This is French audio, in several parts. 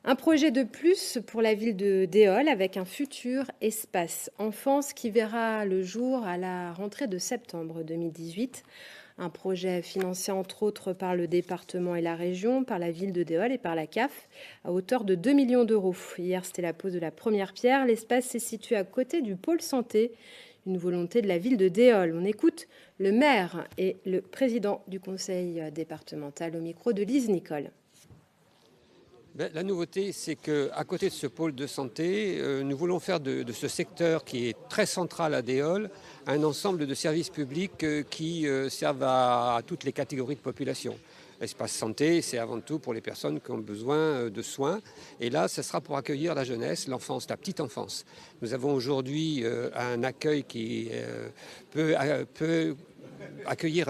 Un projet de plus pour la ville de Déol avec un futur espace enfance qui verra le jour à la rentrée de septembre 2018. Un projet financé entre autres par le département et la région, par la ville de Déol et par la CAF à hauteur de 2 millions d'euros. Hier, c'était la pose de la première pierre. L'espace s'est situé à côté du pôle santé, une volonté de la ville de Déol. On écoute le maire et le président du conseil départemental au micro de Lise Nicole. La nouveauté, c'est qu'à côté de ce pôle de santé, nous voulons faire de ce secteur qui est très central à Déol un ensemble de services publics qui servent à toutes les catégories de population. L'espace santé, c'est avant tout pour les personnes qui ont besoin de soins. Et là, ce sera pour accueillir la jeunesse, l'enfance, la petite enfance. Nous avons aujourd'hui un accueil qui peut accueillir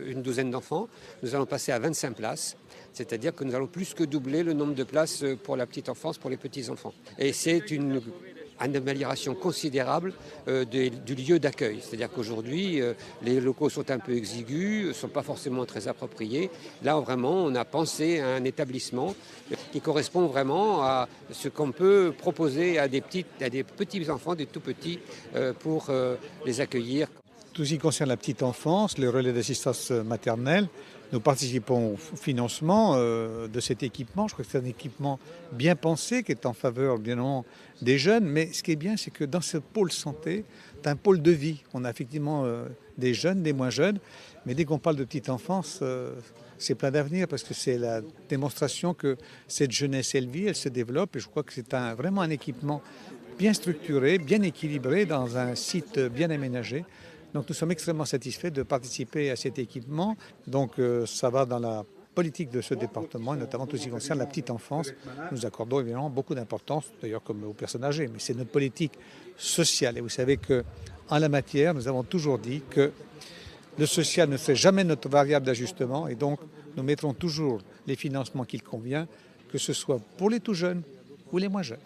une douzaine d'enfants. Nous allons passer à 25 places. C'est-à-dire que nous allons plus que doubler le nombre de places pour la petite enfance, pour les petits-enfants. Et c'est une amélioration considérable du lieu d'accueil. C'est-à-dire qu'aujourd'hui, les locaux sont un peu exigus, ne sont pas forcément très appropriés. Là, vraiment, on a pensé à un établissement qui correspond vraiment à ce qu'on peut proposer à des petits-enfants, des tout-petits, pour les accueillir. Tout ce qui concerne la petite enfance, les relais d'assistance maternelle, nous participons au financement de cet équipement. Je crois que c'est un équipement bien pensé qui est en faveur bien évidemment des jeunes. Mais ce qui est bien, c'est que dans ce pôle santé, c'est un pôle de vie. On a effectivement des jeunes, des moins jeunes. Mais dès qu'on parle de petite enfance, c'est plein d'avenir parce que c'est la démonstration que cette jeunesse, elle vit, elle se développe. Et je crois que c'est vraiment un équipement bien structuré, bien équilibré dans un site bien aménagé. Donc nous sommes extrêmement satisfaits de participer à cet équipement. Donc ça va dans la politique de ce département, et notamment tout ce qui concerne la petite enfance. Nous accordons évidemment beaucoup d'importance, d'ailleurs comme aux personnes âgées, mais c'est notre politique sociale. Et vous savez qu'en la matière, nous avons toujours dit que le social ne serait jamais notre variable d'ajustement, et donc nous mettrons toujours les financements qu'il convient, que ce soit pour les tout jeunes ou les moins jeunes.